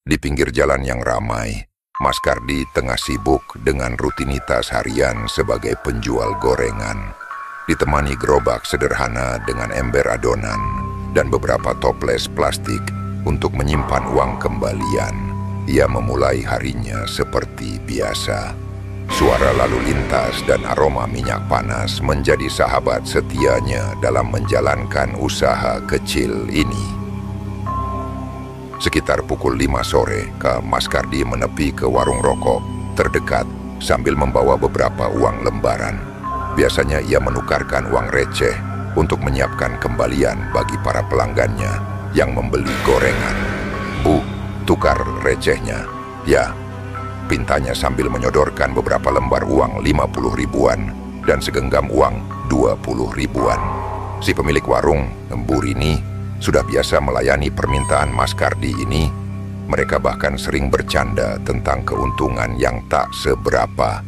Di pinggir jalan yang ramai, Mas Kardi tengah sibuk dengan rutinitas harian sebagai penjual gorengan. Ditemani gerobak sederhana dengan ember adonan dan beberapa toples plastik untuk menyimpan uang kembalian, ia memulai harinya seperti biasa. Suara lalu lintas dan aroma minyak panas menjadi sahabat setianya dalam menjalankan usaha kecil ini. Sekitar pukul 5 sore, Mas Kardi menepi ke warung rokok terdekat sambil membawa beberapa uang lembaran. Biasanya ia menukarkan uang receh untuk menyiapkan kembalian bagi para pelanggannya yang membeli gorengan. "Bu, tukar recehnya." "Ya," pintanya sambil menyodorkan beberapa lembar uang 50 ribuan dan segenggam uang 20 ribuan. Si pemilik warung, Bu Rini, sudah biasa melayani permintaan Mas Kardi ini. Mereka bahkan sering bercanda tentang keuntungan yang tak seberapa.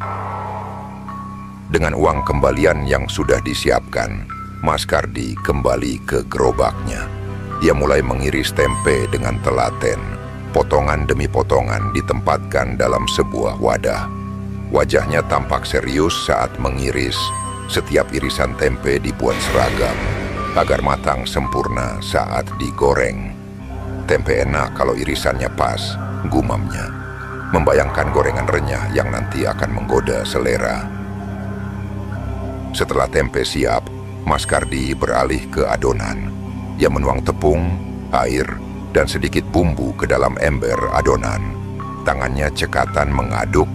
Dengan uang kembalian yang sudah disiapkan, Mas Kardi kembali ke gerobaknya. Ia mulai mengiris tempe dengan telaten. Potongan demi potongan ditempatkan dalam sebuah wadah. Wajahnya tampak serius saat mengiris. Setiap irisan tempe dibuat seragam agar matang sempurna saat digoreng. "Tempe enak kalau irisannya pas," gumamnya, membayangkan gorengan renyah yang nanti akan menggoda selera. Setelah tempe siap, Mas Kardi beralih ke adonan. Ia menuang tepung, air, dan sedikit bumbu ke dalam ember adonan. Tangannya cekatan mengaduk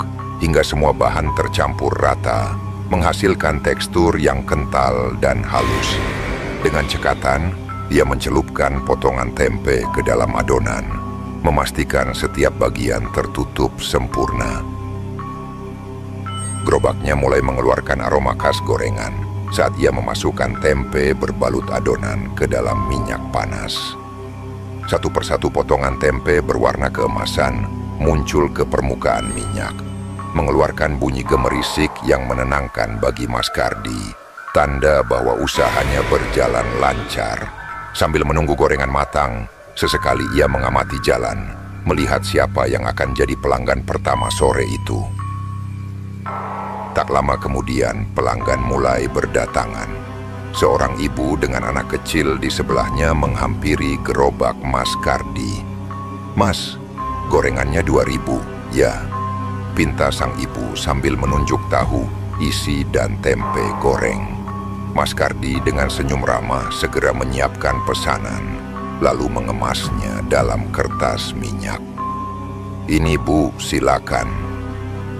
hingga semua bahan tercampur rata, menghasilkan tekstur yang kental dan halus. Dengan cekatan, ia mencelupkan potongan tempe ke dalam adonan, memastikan setiap bagian tertutup sempurna. Gerobaknya mulai mengeluarkan aroma khas gorengan saat ia memasukkan tempe berbalut adonan ke dalam minyak panas. Satu persatu potongan tempe berwarna keemasan muncul ke permukaan minyak, mengeluarkan bunyi gemerisik yang menenangkan bagi Mas Kardi, tanda bahwa usahanya berjalan lancar. Sambil menunggu gorengan matang, sesekali ia mengamati jalan, melihat siapa yang akan jadi pelanggan pertama sore itu. Tak lama kemudian, pelanggan mulai berdatangan. Seorang ibu dengan anak kecil di sebelahnya menghampiri gerobak Mas Kardi. "Mas, gorengannya 2.000, ya?" pinta sang ibu sambil menunjuk tahu, isi, dan tempe goreng. Mas Kardi dengan senyum ramah segera menyiapkan pesanan, lalu mengemasnya dalam kertas minyak. "Ini Bu, silakan,"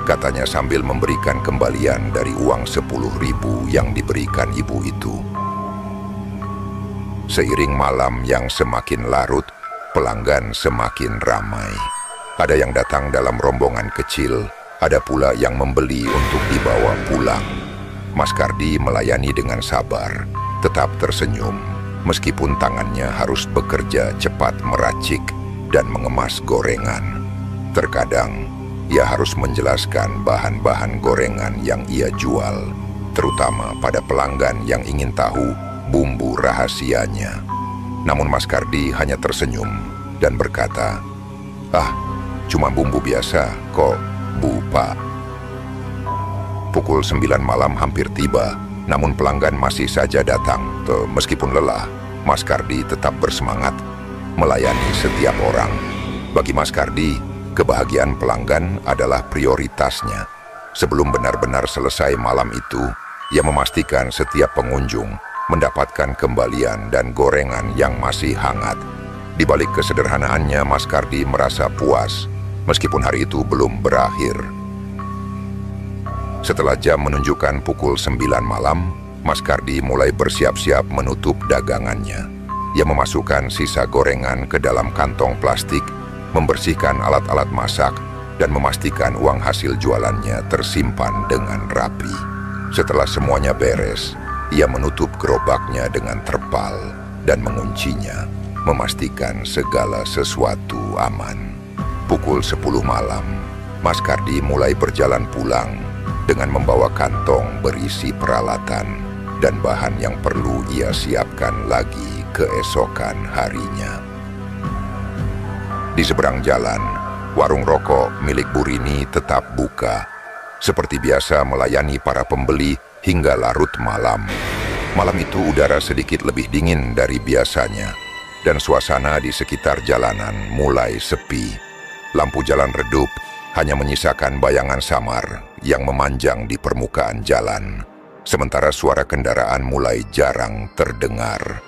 katanya sambil memberikan kembalian dari uang 10.000 yang diberikan ibu itu. Seiring malam yang semakin larut, pelanggan semakin ramai. Ada yang datang dalam rombongan kecil, ada pula yang membeli untuk dibawa pulang. Mas Kardi melayani dengan sabar, tetap tersenyum, meskipun tangannya harus bekerja cepat meracik dan mengemas gorengan. Terkadang, ia harus menjelaskan bahan-bahan gorengan yang ia jual, terutama pada pelanggan yang ingin tahu bumbu rahasianya. Namun Mas Kardi hanya tersenyum dan berkata, "Ah, cuma bumbu biasa kok, Bu, Pak." Pukul 9 malam hampir tiba, namun pelanggan masih saja datang. Meskipun lelah, Mas Kardi tetap bersemangat melayani setiap orang. Bagi Mas Kardi, kebahagiaan pelanggan adalah prioritasnya. Sebelum benar-benar selesai malam itu, ia memastikan setiap pengunjung mendapatkan kembalian dan gorengan yang masih hangat. Di balik kesederhanaannya, Mas Kardi merasa puas, meskipun hari itu belum berakhir. Setelah jam menunjukkan pukul 9 malam, Mas Kardi mulai bersiap-siap menutup dagangannya. Ia memasukkan sisa gorengan ke dalam kantong plastik, membersihkan alat-alat masak, dan memastikan uang hasil jualannya tersimpan dengan rapi. Setelah semuanya beres, ia menutup gerobaknya dengan terpal dan menguncinya, memastikan segala sesuatu aman. Pukul 10 malam, Mas Kardi mulai berjalan pulang dengan membawa kantong berisi peralatan dan bahan yang perlu ia siapkan lagi keesokan harinya. Di seberang jalan, warung rokok milik Bu Rini tetap buka. Seperti biasa melayani para pembeli hingga larut malam. Malam itu udara sedikit lebih dingin dari biasanya, dan suasana di sekitar jalanan mulai sepi. Lampu jalan redup, hanya menyisakan bayangan samar yang memanjang di permukaan jalan. Sementara suara kendaraan mulai jarang terdengar.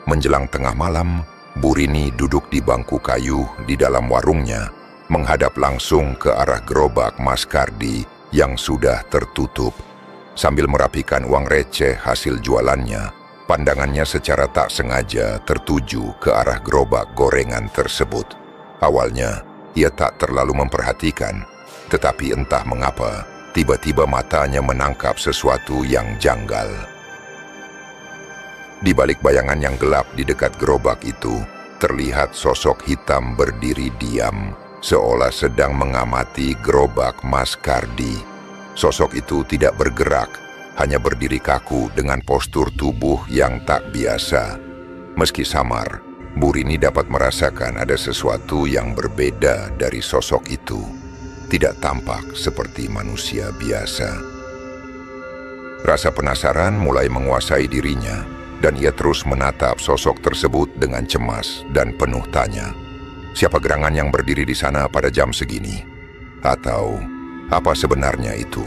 Menjelang tengah malam, Bu Rini duduk di bangku kayu di dalam warungnya, menghadap langsung ke arah gerobak Mas Kardi yang sudah tertutup. Sambil merapikan uang receh hasil jualannya, pandangannya secara tak sengaja tertuju ke arah gerobak gorengan tersebut. Awalnya, ia tak terlalu memperhatikan, tetapi entah mengapa, tiba-tiba matanya menangkap sesuatu yang janggal. Di balik bayangan yang gelap di dekat gerobak itu, terlihat sosok hitam berdiri diam, seolah sedang mengamati gerobak Mas Kardi. Sosok itu tidak bergerak, hanya berdiri kaku dengan postur tubuh yang tak biasa. Meski samar, Bu Rini dapat merasakan ada sesuatu yang berbeda dari sosok itu. Tidak tampak seperti manusia biasa. Rasa penasaran mulai menguasai dirinya, dan ia terus menatap sosok tersebut dengan cemas dan penuh tanya. Siapa gerangan yang berdiri di sana pada jam segini? Atau apa sebenarnya itu?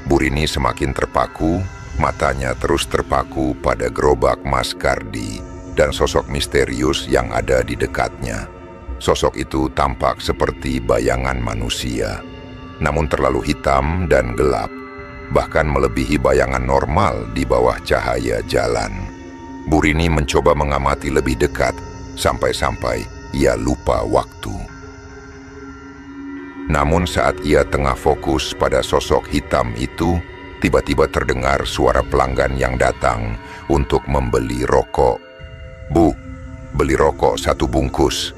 Bu Rini semakin terpaku, matanya terus terpaku pada gerobak Mas Kardi dan sosok misterius yang ada di dekatnya. Sosok itu tampak seperti bayangan manusia, namun terlalu hitam dan gelap, bahkan melebihi bayangan normal di bawah cahaya jalan. Bu Rini mencoba mengamati lebih dekat, sampai-sampai ia lupa waktu. Namun saat ia tengah fokus pada sosok hitam itu, tiba-tiba terdengar suara pelanggan yang datang untuk membeli rokok. "Bu, beli rokok 1 bungkus,"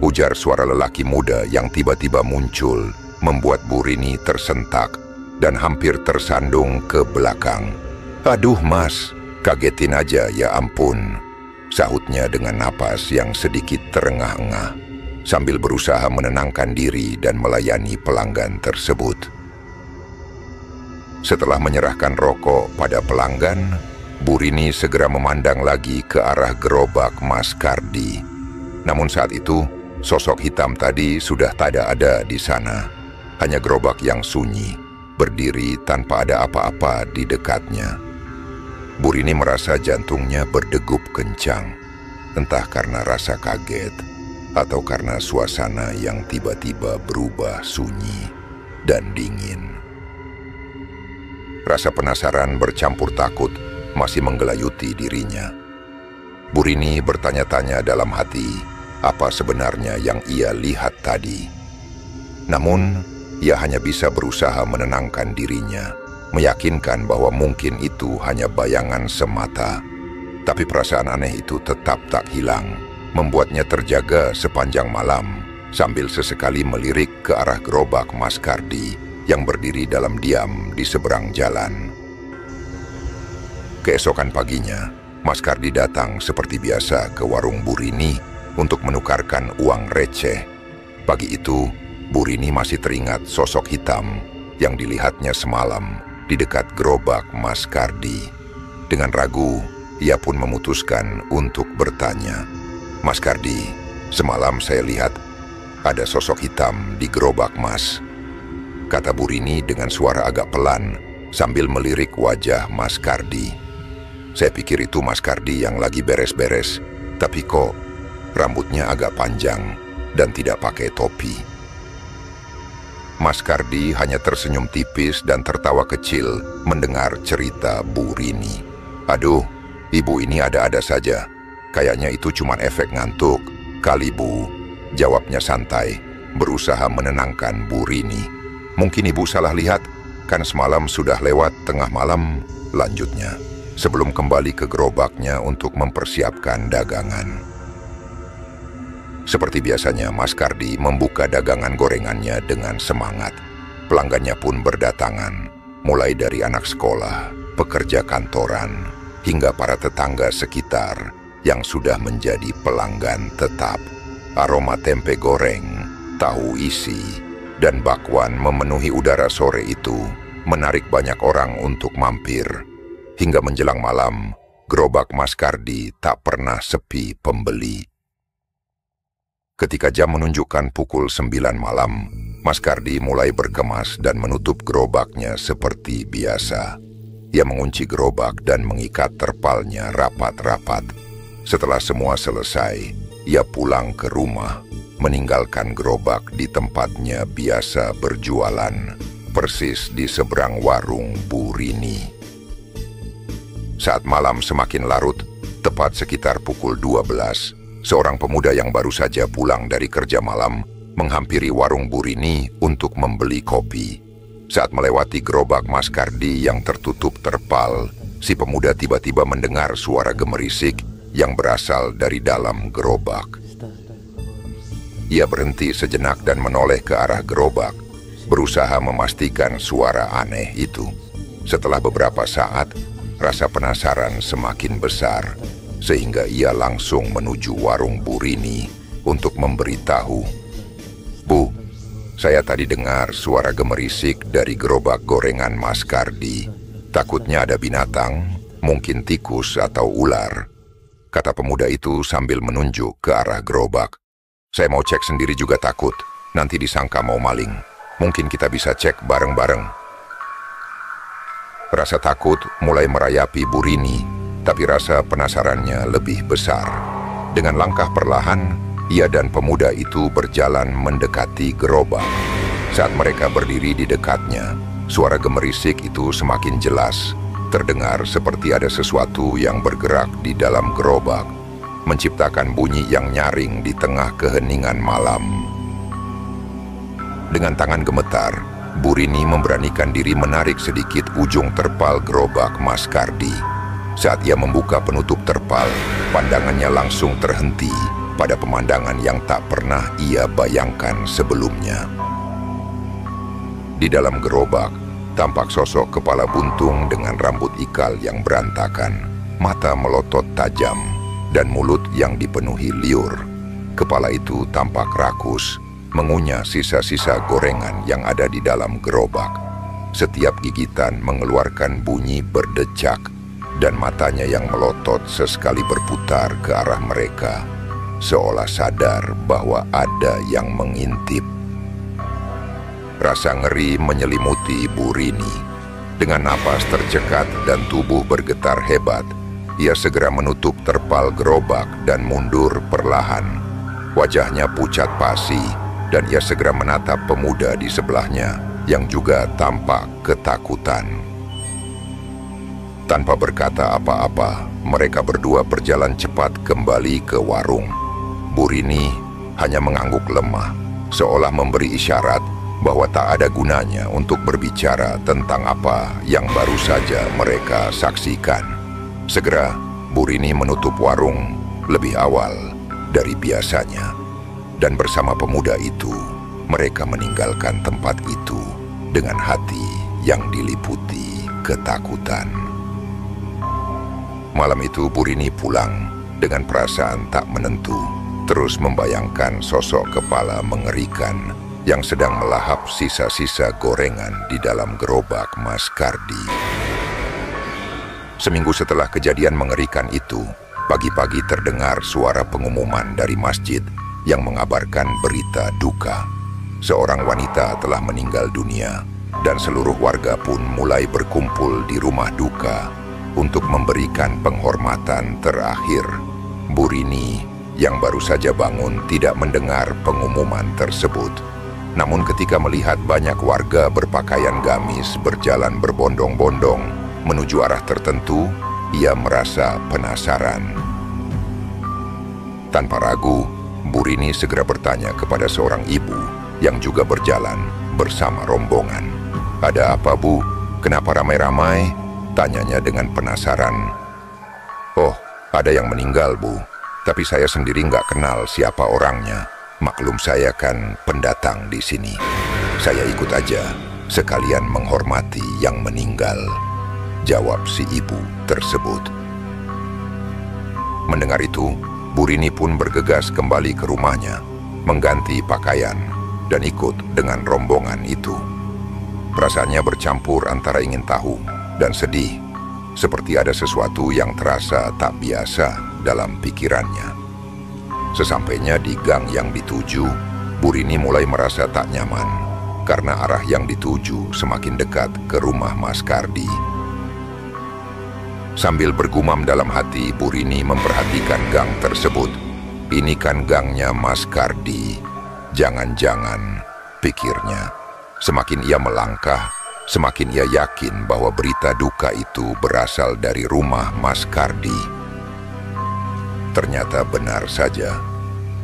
ujar suara lelaki muda yang tiba-tiba muncul, membuat Bu Rini tersentak dan hampir tersandung ke belakang. "Aduh mas, kagetin aja ya ampun," sahutnya dengan napas yang sedikit terengah-engah, sambil berusaha menenangkan diri dan melayani pelanggan tersebut. Setelah menyerahkan rokok pada pelanggan, Bu Rini segera memandang lagi ke arah gerobak Mas Kardi. Namun saat itu, sosok hitam tadi sudah tak ada di sana. Hanya gerobak yang sunyi, berdiri tanpa ada apa-apa di dekatnya. Bu Rini merasa jantungnya berdegup kencang, entah karena rasa kaget atau karena suasana yang tiba-tiba berubah sunyi dan dingin. Rasa penasaran bercampur takut masih menggelayuti dirinya. Bu Rini bertanya-tanya dalam hati apa sebenarnya yang ia lihat tadi. Namun, ia hanya bisa berusaha menenangkan dirinya, meyakinkan bahwa mungkin itu hanya bayangan semata. Tapi perasaan aneh itu tetap tak hilang, membuatnya terjaga sepanjang malam, sambil sesekali melirik ke arah gerobak Mas Kardi yang berdiri dalam diam di seberang jalan. Keesokan paginya, Mas Kardi datang seperti biasa ke warung Bu Rini untuk menukarkan uang receh. Pagi itu, Bu Rini masih teringat sosok hitam yang dilihatnya semalam di dekat gerobak Mas Kardi. Dengan ragu, ia pun memutuskan untuk bertanya, "Mas Kardi, semalam saya lihat ada sosok hitam di gerobak Mas," kata Bu Rini dengan suara agak pelan sambil melirik wajah Mas Kardi. "Saya pikir itu Mas Kardi yang lagi beres-beres, tapi kok rambutnya agak panjang dan tidak pakai topi." Mas Kardi hanya tersenyum tipis dan tertawa kecil mendengar cerita Bu Rini. "Aduh, ibu ini ada-ada saja. Kayaknya itu cuma efek ngantuk kali Bu," jawabnya santai, berusaha menenangkan Bu Rini. "Mungkin ibu salah lihat, kan semalam sudah lewat tengah malam," lanjutnya, sebelum kembali ke gerobaknya untuk mempersiapkan dagangan. Seperti biasanya, Mas Kardi membuka dagangan gorengannya dengan semangat. Pelanggannya pun berdatangan, mulai dari anak sekolah, pekerja kantoran, hingga para tetangga sekitar yang sudah menjadi pelanggan tetap. Aroma tempe goreng, tahu isi, dan bakwan memenuhi udara sore itu, menarik banyak orang untuk mampir. Hingga menjelang malam, gerobak Mas Kardi tak pernah sepi pembeli. Ketika jam menunjukkan pukul 9 malam, Mas Kardi mulai berkemas dan menutup gerobaknya seperti biasa. Ia mengunci gerobak dan mengikat terpalnya rapat-rapat. Setelah semua selesai, ia pulang ke rumah, meninggalkan gerobak di tempatnya biasa berjualan, persis di seberang warung Bu Rini. Saat malam semakin larut, tepat sekitar pukul 12, seorang pemuda yang baru saja pulang dari kerja malam menghampiri warung Bu Rini untuk membeli kopi. Saat melewati gerobak Mas Kardi yang tertutup terpal, si pemuda tiba-tiba mendengar suara gemerisik yang berasal dari dalam gerobak. Ia berhenti sejenak dan menoleh ke arah gerobak, berusaha memastikan suara aneh itu. Setelah beberapa saat, rasa penasaran semakin besar, sehingga ia langsung menuju warung Bu Rini untuk memberitahu, "Bu, saya tadi dengar suara gemerisik dari gerobak gorengan Mas Kardi. Takutnya ada binatang, mungkin tikus atau ular," kata pemuda itu sambil menunjuk ke arah gerobak. "Saya mau cek sendiri juga takut, nanti disangka mau maling. Mungkin kita bisa cek bareng-bareng." Rasa takut mulai merayapi Bu Rini, tapi rasa penasarannya lebih besar. Dengan langkah perlahan, ia dan pemuda itu berjalan mendekati gerobak. Saat mereka berdiri di dekatnya, suara gemerisik itu semakin jelas. Terdengar seperti ada sesuatu yang bergerak di dalam gerobak, menciptakan bunyi yang nyaring di tengah keheningan malam. Dengan tangan gemetar, Bu Rini memberanikan diri menarik sedikit ujung terpal gerobak Mas Kardi. Saat ia membuka penutup terpal, pandangannya langsung terhenti pada pemandangan yang tak pernah ia bayangkan sebelumnya. Di dalam gerobak, tampak sosok kepala buntung dengan rambut ikal yang berantakan, mata melotot tajam, dan mulut yang dipenuhi liur. Kepala itu tampak rakus, mengunyah sisa-sisa gorengan yang ada di dalam gerobak. Setiap gigitan mengeluarkan bunyi berdecak, dan matanya yang melotot sesekali berputar ke arah mereka, seolah sadar bahwa ada yang mengintip. Rasa ngeri menyelimuti Bu Rini. Dengan napas tercekat dan tubuh bergetar hebat, ia segera menutup terpal gerobak dan mundur perlahan. Wajahnya pucat pasi, dan ia segera menatap pemuda di sebelahnya yang juga tampak ketakutan. Tanpa berkata apa-apa, mereka berdua berjalan cepat kembali ke warung. Bu Rini hanya mengangguk lemah, seolah memberi isyarat bahwa tak ada gunanya untuk berbicara tentang apa yang baru saja mereka saksikan. Segera, Bu Rini menutup warung lebih awal dari biasanya, dan bersama pemuda itu, mereka meninggalkan tempat itu dengan hati yang diliputi ketakutan. Malam itu Bu Rini pulang dengan perasaan tak menentu, terus membayangkan sosok kepala mengerikan yang sedang melahap sisa-sisa gorengan di dalam gerobak Mas Kardi. Seminggu setelah kejadian mengerikan itu, pagi-pagi terdengar suara pengumuman dari masjid yang mengabarkan berita duka. Seorang wanita telah meninggal dunia, dan seluruh warga pun mulai berkumpul di rumah duka untuk memberikan penghormatan terakhir. Bu Rini yang baru saja bangun tidak mendengar pengumuman tersebut. Namun ketika melihat banyak warga berpakaian gamis berjalan berbondong-bondong menuju arah tertentu, ia merasa penasaran. Tanpa ragu, Bu Rini segera bertanya kepada seorang ibu yang juga berjalan bersama rombongan. "Ada apa, Bu? Kenapa ramai-ramai?" tanyanya dengan penasaran. "Oh, ada yang meninggal, Bu. Tapi saya sendiri nggak kenal siapa orangnya. Maklum saya kan pendatang di sini. Saya ikut aja, sekalian menghormati yang meninggal," jawab si ibu tersebut. Mendengar itu, Burini pun bergegas kembali ke rumahnya, mengganti pakaian, dan ikut dengan rombongan itu. Perasaannya bercampur antara ingin tahu dan sedih, seperti ada sesuatu yang terasa tak biasa dalam pikirannya. Sesampainya di gang yang dituju, Burini mulai merasa tak nyaman karena arah yang dituju semakin dekat ke rumah Mas Kardi. Sambil bergumam dalam hati, Burini memperhatikan gang tersebut. Ini kan gangnya Mas Kardi. Jangan-jangan, pikirnya. Semakin ia melangkah, semakin ia yakin bahwa berita duka itu berasal dari rumah Mas Kardi. Ternyata benar saja.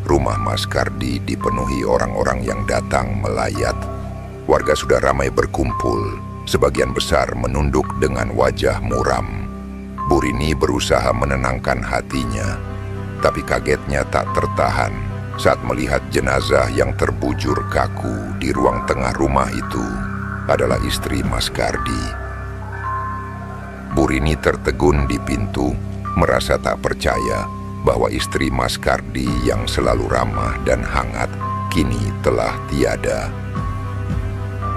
Rumah Mas Kardi dipenuhi orang-orang yang datang melayat. Warga sudah ramai berkumpul, sebagian besar menunduk dengan wajah muram. Burini berusaha menenangkan hatinya, tapi kagetnya tak tertahan saat melihat jenazah yang terbujur kaku di ruang tengah rumah itu adalah istri Mas Kardi. Burini tertegun di pintu, merasa tak percaya bahwa istri Mas Kardi yang selalu ramah dan hangat kini telah tiada.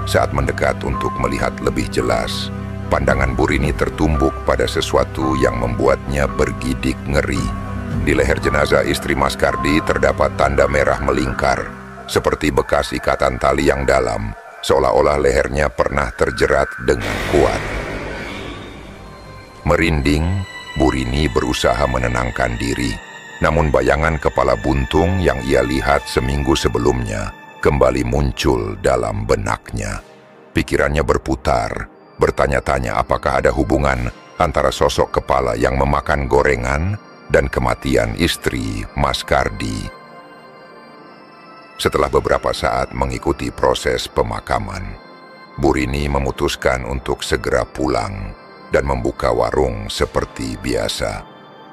Saat mendekat untuk melihat lebih jelas, pandangan Burini tertumbuk pada sesuatu yang membuatnya bergidik ngeri. Di leher jenazah istri Mas Kardi terdapat tanda merah melingkar, seperti bekas ikatan tali yang dalam, seolah-olah lehernya pernah terjerat dengan kuat. Merinding, Burini berusaha menenangkan diri, namun bayangan kepala buntung yang ia lihat seminggu sebelumnya kembali muncul dalam benaknya. Pikirannya berputar, bertanya-tanya apakah ada hubungan antara sosok kepala yang memakan gorengan dan kematian istri Mas Kardi. Setelah beberapa saat mengikuti proses pemakaman, Burini memutuskan untuk segera pulang dan membuka warung seperti biasa.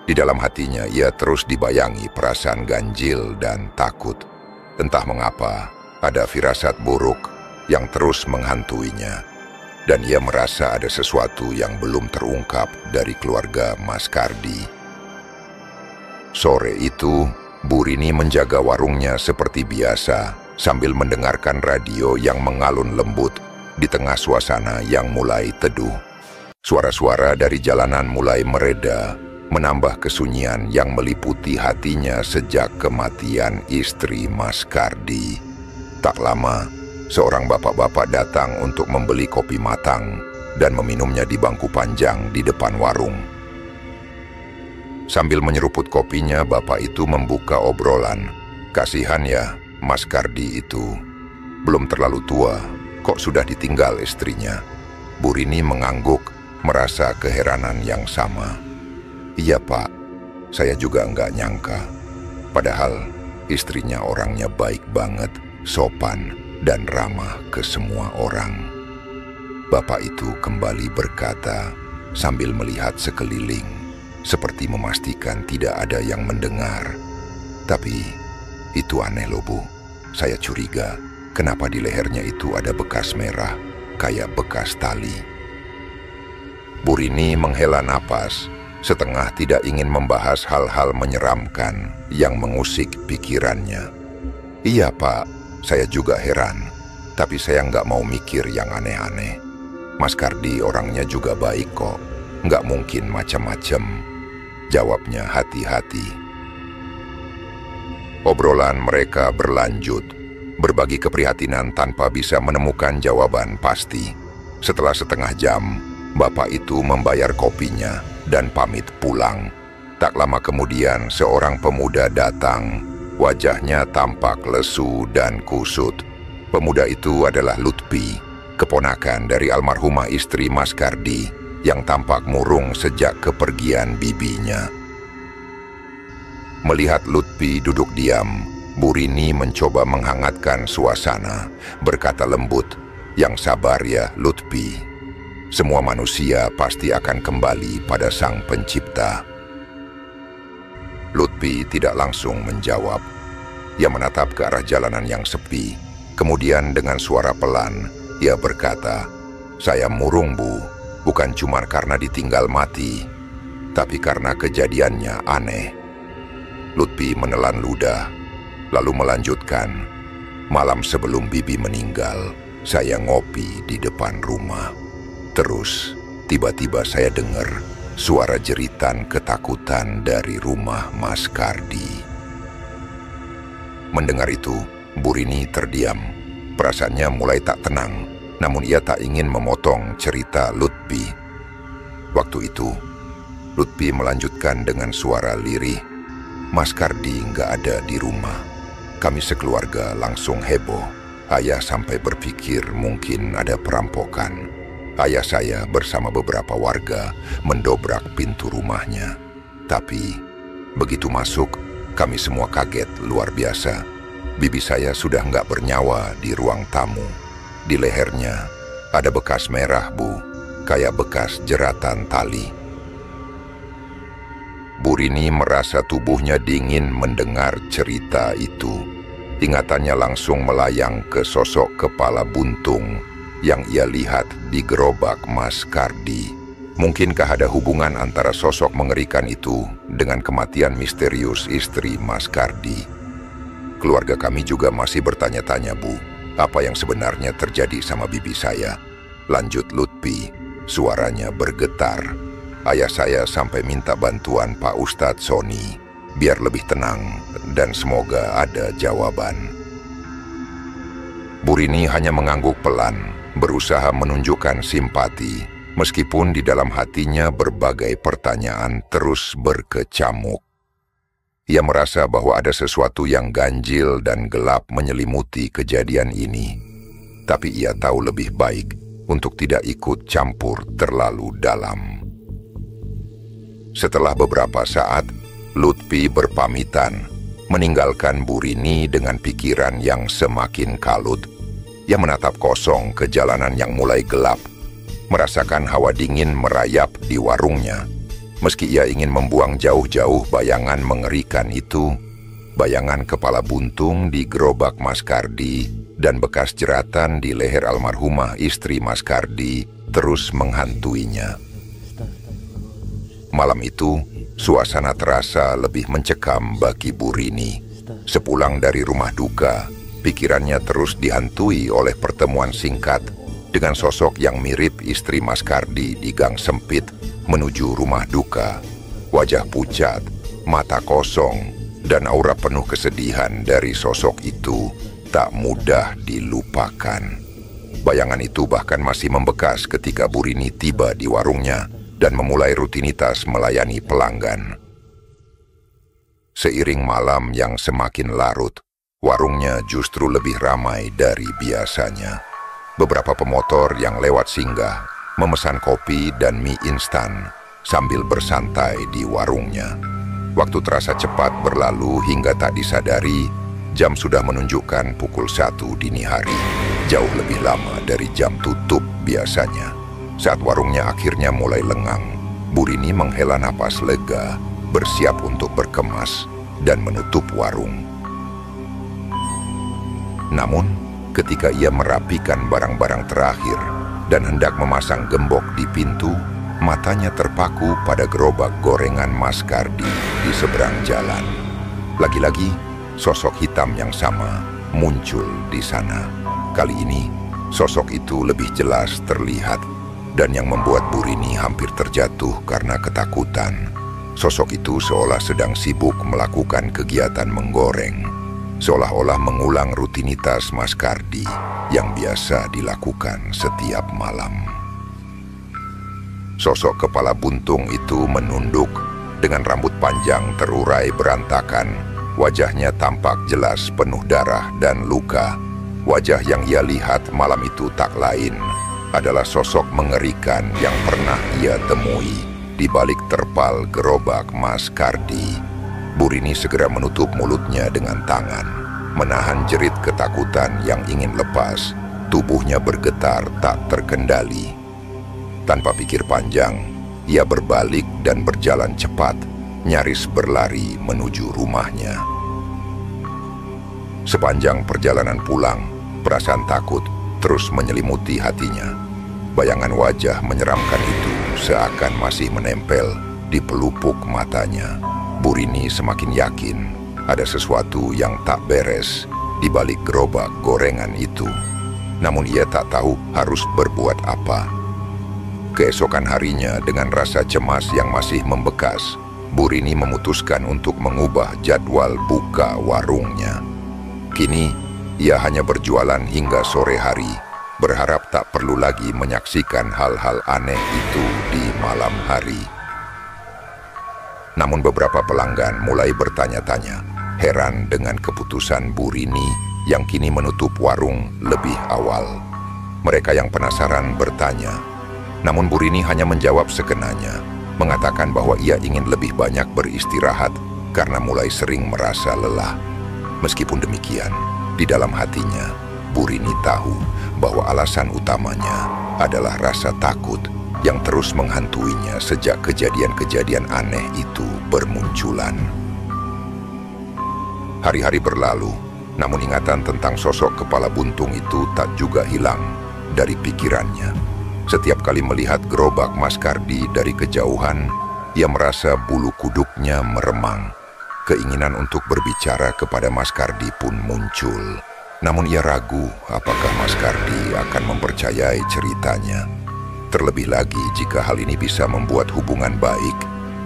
Di dalam hatinya ia terus dibayangi perasaan ganjil dan takut. Entah mengapa, ada firasat buruk yang terus menghantuinya. Dan ia merasa ada sesuatu yang belum terungkap dari keluarga Mas Kardi. Sore itu, Burini menjaga warungnya seperti biasa sambil mendengarkan radio yang mengalun lembut di tengah suasana yang mulai teduh. Suara-suara dari jalanan mulai mereda, menambah kesunyian yang meliputi hatinya sejak kematian istri Mas Kardi. Tak lama, seorang bapak-bapak datang untuk membeli kopi matang dan meminumnya di bangku panjang di depan warung. Sambil menyeruput kopinya, bapak itu membuka obrolan. Kasihan ya, Mas Kardi itu. Belum terlalu tua, kok sudah ditinggal istrinya. Burini mengangguk, merasa keheranan yang sama. Iya pak, saya juga nggak nyangka. Padahal istrinya orangnya baik banget, sopan, dan ramah ke semua orang. Bapak itu kembali berkata sambil melihat sekeliling, seperti memastikan tidak ada yang mendengar. Tapi itu aneh loh Bu, saya curiga kenapa di lehernya itu ada bekas merah, kayak bekas tali. Burini menghela napas, setengah tidak ingin membahas hal-hal menyeramkan yang mengusik pikirannya. Iya pak, saya juga heran, tapi saya nggak mau mikir yang aneh-aneh. Mas Kardi orangnya juga baik kok, nggak mungkin macam-macam. Jawabnya hati-hati. Obrolan mereka berlanjut, berbagi keprihatinan tanpa bisa menemukan jawaban pasti. Setelah setengah jam, bapak itu membayar kopinya dan pamit pulang. Tak lama kemudian, seorang pemuda datang. Wajahnya tampak lesu dan kusut. Pemuda itu adalah Lutfi, keponakan dari almarhumah istri Mas Kardi, yang tampak murung sejak kepergian bibinya. Melihat Lutfi duduk diam, Burini mencoba menghangatkan suasana, berkata lembut, "Yang sabar ya Lutfi. Semua manusia pasti akan kembali pada Sang Pencipta." Lutfi tidak langsung menjawab. Ia menatap ke arah jalanan yang sepi. Kemudian dengan suara pelan, ia berkata, "Saya murung Bu, bukan cuma karena ditinggal mati, tapi karena kejadiannya aneh Lutfi menelan ludah, lalu melanjutkan, "Malam sebelum Bibi meninggal, saya ngopi di depan rumah. Terus, tiba-tiba saya dengar suara jeritan ketakutan dari rumah Mas Kardi." Mendengar itu, Bu Rini terdiam. Perasaannya mulai tak tenang, namun ia tak ingin memotong cerita Lutfi. Waktu itu, Lutfi melanjutkan dengan suara lirih, "Mas Kardi nggak ada di rumah." Kami sekeluarga langsung heboh. Ayah sampai berpikir mungkin ada perampokan. Ayah saya bersama beberapa warga mendobrak pintu rumahnya. Tapi, begitu masuk, kami semua kaget luar biasa. Bibi saya sudah nggak bernyawa di ruang tamu. Di lehernya ada bekas merah, Bu, kayak bekas jeratan tali. Bu Rini merasa tubuhnya dingin mendengar cerita itu. Ingatannya langsung melayang ke sosok kepala buntung yang ia lihat di gerobak Mas Kardi. Mungkinkah ada hubungan antara sosok mengerikan itu dengan kematian misterius istri Mas Kardi? Keluarga kami juga masih bertanya-tanya, Bu, apa yang sebenarnya terjadi sama bibi saya? Lanjut Lutfi, suaranya bergetar. Ayah saya sampai minta bantuan Pak Ustadz Soni, biar lebih tenang dan semoga ada jawaban. Bu Rini hanya mengangguk pelan, berusaha menunjukkan simpati, meskipun di dalam hatinya berbagai pertanyaan terus berkecamuk. Ia merasa bahwa ada sesuatu yang ganjil dan gelap menyelimuti kejadian ini. Tapi ia tahu lebih baik untuk tidak ikut campur terlalu dalam. Setelah beberapa saat, Lutfi berpamitan, meninggalkan Bu Rini dengan pikiran yang semakin kalut. Ia menatap kosong ke jalanan yang mulai gelap, merasakan hawa dingin merayap di warungnya. Meski ia ingin membuang jauh-jauh bayangan mengerikan itu, bayangan kepala buntung di gerobak Mas Kardi dan bekas jeratan di leher almarhumah istri Mas Kardi terus menghantuinya. Malam itu, suasana terasa lebih mencekam bagi Bu Rini. Sepulang dari rumah duka, pikirannya terus dihantui oleh pertemuan singkat dengan sosok yang mirip istri Mas Kardi di gang sempit menuju rumah duka. Wajah pucat, mata kosong, dan aura penuh kesedihan dari sosok itu tak mudah dilupakan. Bayangan itu bahkan masih membekas ketika Bu Rini tiba di warungnya dan memulai rutinitas melayani pelanggan. Seiring malam yang semakin larut, warungnya justru lebih ramai dari biasanya. Beberapa pemotor yang lewat singgah memesan kopi dan mie instan sambil bersantai di warungnya. Waktu terasa cepat berlalu hingga tak disadari, jam sudah menunjukkan pukul 1 dini hari, jauh lebih lama dari jam tutup biasanya. Saat warungnya akhirnya mulai lengang, Bu Rini menghela napas lega, bersiap untuk berkemas dan menutup warung. Namun, ketika ia merapikan barang-barang terakhir dan hendak memasang gembok di pintu, matanya terpaku pada gerobak gorengan Mas Kardi di seberang jalan. Lagi-lagi, sosok hitam yang sama muncul di sana. Kali ini, sosok itu lebih jelas terlihat, dan yang membuat Bu Rini hampir terjatuh karena ketakutan. Sosok itu seolah sedang sibuk melakukan kegiatan menggoreng, seolah-olah mengulang rutinitas Mas Kardi yang biasa dilakukan setiap malam. Sosok kepala buntung itu menunduk dengan rambut panjang terurai berantakan. Wajahnya tampak jelas penuh darah dan luka. Wajah yang ia lihat malam itu tak lain adalah sosok mengerikan yang pernah ia temui di balik terpal gerobak Mas Kardi. Bu Rini segera menutup mulutnya dengan tangan, menahan jerit ketakutan yang ingin lepas. Tubuhnya bergetar tak terkendali. Tanpa pikir panjang, ia berbalik dan berjalan cepat, nyaris berlari menuju rumahnya. Sepanjang perjalanan pulang, perasaan takut terus menyelimuti hatinya. Bayangan wajah menyeramkan itu seakan masih menempel di pelupuk matanya. Bu Rini semakin yakin ada sesuatu yang tak beres di balik gerobak gorengan itu. Namun ia tak tahu harus berbuat apa. Keesokan harinya dengan rasa cemas yang masih membekas, Bu Rini memutuskan untuk mengubah jadwal buka warungnya. Kini, ia hanya berjualan hingga sore hari, berharap tak perlu lagi menyaksikan hal-hal aneh itu di malam hari. Namun beberapa pelanggan mulai bertanya-tanya, heran dengan keputusan Bu Rini yang kini menutup warung lebih awal. Mereka yang penasaran bertanya, namun Bu Rini hanya menjawab sekenanya, mengatakan bahwa ia ingin lebih banyak beristirahat karena mulai sering merasa lelah. Meskipun demikian, di dalam hatinya, Bu Rini tahu bahwa alasan utamanya adalah rasa takut yang terus menghantuinya sejak kejadian-kejadian aneh itu bermunculan. Hari-hari berlalu, namun ingatan tentang sosok kepala buntung itu tak juga hilang dari pikirannya. Setiap kali melihat gerobak Mas Kardi dari kejauhan, ia merasa bulu kuduknya meremang. Keinginan untuk berbicara kepada Mas Kardi pun muncul. Namun ia ragu apakah Mas Kardi akan mempercayai ceritanya. Terlebih lagi jika hal ini bisa membuat hubungan baik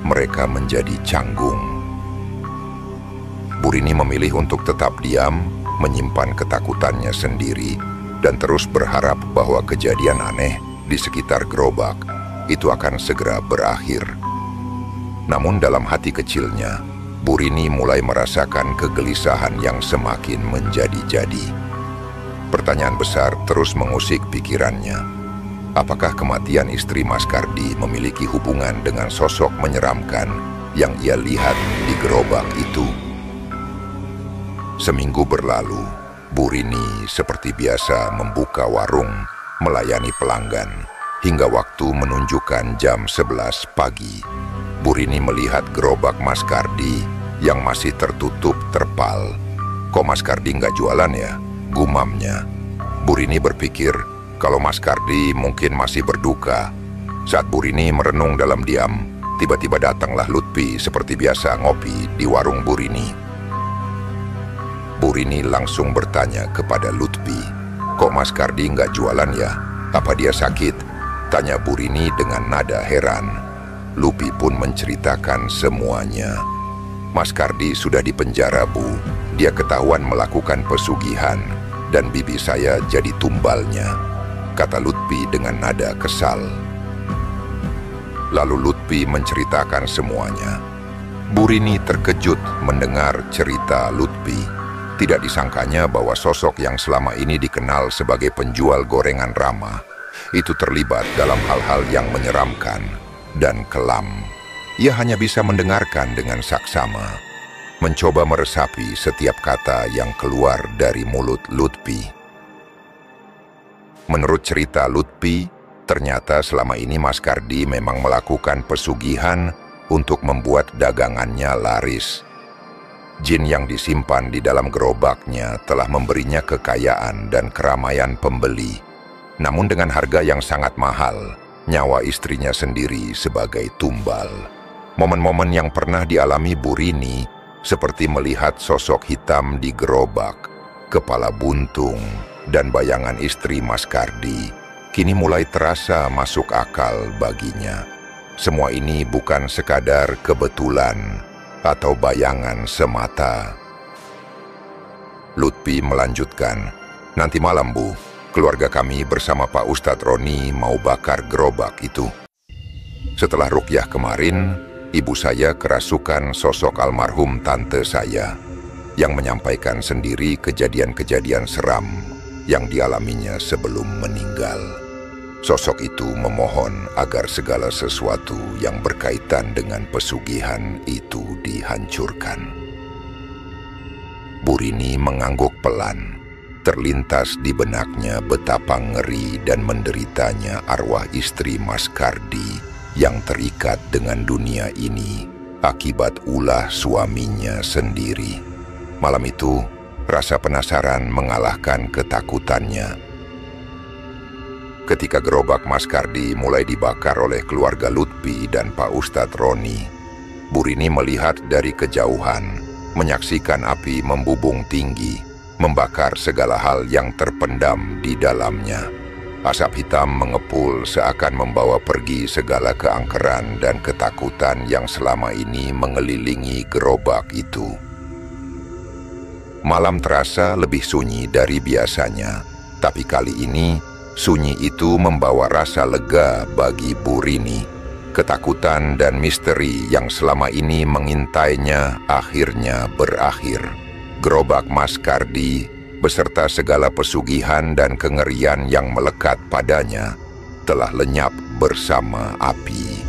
mereka menjadi canggung. Bu Rini memilih untuk tetap diam, menyimpan ketakutannya sendiri, dan terus berharap bahwa kejadian aneh di sekitar gerobak itu akan segera berakhir. Namun dalam hati kecilnya, Bu Rini mulai merasakan kegelisahan yang semakin menjadi-jadi. Pertanyaan besar terus mengusik pikirannya. Apakah kematian istri Mas Kardi memiliki hubungan dengan sosok menyeramkan yang ia lihat di gerobak itu? Seminggu berlalu, Bu Rini seperti biasa membuka warung, melayani pelanggan, hingga waktu menunjukkan jam 11 pagi. Bu Rini melihat gerobak Mas Kardi yang masih tertutup terpal. Kok Mas Kardi nggak jualan ya? Gumamnya. Bu Rini berpikir kalau Mas Kardi mungkin masih berduka. Saat Bu Rini merenung dalam diam, tiba-tiba datanglah Lutfi seperti biasa ngopi di warung Bu Rini. Bu Rini langsung bertanya kepada Lutfi, "Kok Mas Kardi nggak jualan ya? Apa dia sakit?" Tanya Bu Rini dengan nada heran. Lutfi pun menceritakan semuanya. "Mas Kardi sudah dipenjara, Bu. Dia ketahuan melakukan pesugihan, dan bibi saya jadi tumbalnya," kata Lutfi dengan nada kesal. Lalu Lutfi menceritakan semuanya. Bu Rini terkejut mendengar cerita Lutfi. Tidak disangkanya bahwa sosok yang selama ini dikenal sebagai penjual gorengan ramah itu terlibat dalam hal-hal yang menyeramkan dan kelam. Ia hanya bisa mendengarkan dengan saksama, mencoba meresapi setiap kata yang keluar dari mulut Lutfi. Menurut cerita Lutfi, ternyata selama ini Mas Kardi memang melakukan pesugihan untuk membuat dagangannya laris. Jin yang disimpan di dalam gerobaknya telah memberinya kekayaan dan keramaian pembeli. Namun dengan harga yang sangat mahal, nyawa istrinya sendiri sebagai tumbal. Momen-momen yang pernah dialami Bu Rini seperti melihat sosok hitam di gerobak, kepala buntung, dan bayangan istri Mas Kardi kini mulai terasa masuk akal baginya. Semua ini bukan sekadar kebetulan atau bayangan semata. Lutfi melanjutkan, "Nanti malam, Bu, keluarga kami bersama Pak Ustadz Roni mau bakar gerobak itu. Setelah ruqyah kemarin, ibu saya kerasukan sosok almarhum tante saya yang menyampaikan sendiri kejadian-kejadian seram yang dialaminya sebelum meninggal. Sosok itu memohon agar segala sesuatu yang berkaitan dengan pesugihan itu dihancurkan." Bu Rini mengangguk pelan. Terlintas di benaknya betapa ngeri dan menderitanya arwah istri Mas Kardi yang terikat dengan dunia ini akibat ulah suaminya sendiri. Malam itu, rasa penasaran mengalahkan ketakutannya. Ketika gerobak Mas Kardi mulai dibakar oleh keluarga Lutfi dan Pak Ustadz Roni, Burini melihat dari kejauhan, menyaksikan api membubung tinggi, membakar segala hal yang terpendam di dalamnya. Asap hitam mengepul seakan membawa pergi segala keangkeran dan ketakutan yang selama ini mengelilingi gerobak itu. Malam terasa lebih sunyi dari biasanya, tapi kali ini sunyi itu membawa rasa lega bagi Burini. Ketakutan dan misteri yang selama ini mengintainya akhirnya berakhir. Gerobak Mas Kardi beserta segala pesugihan dan kengerian yang melekat padanya telah lenyap bersama api.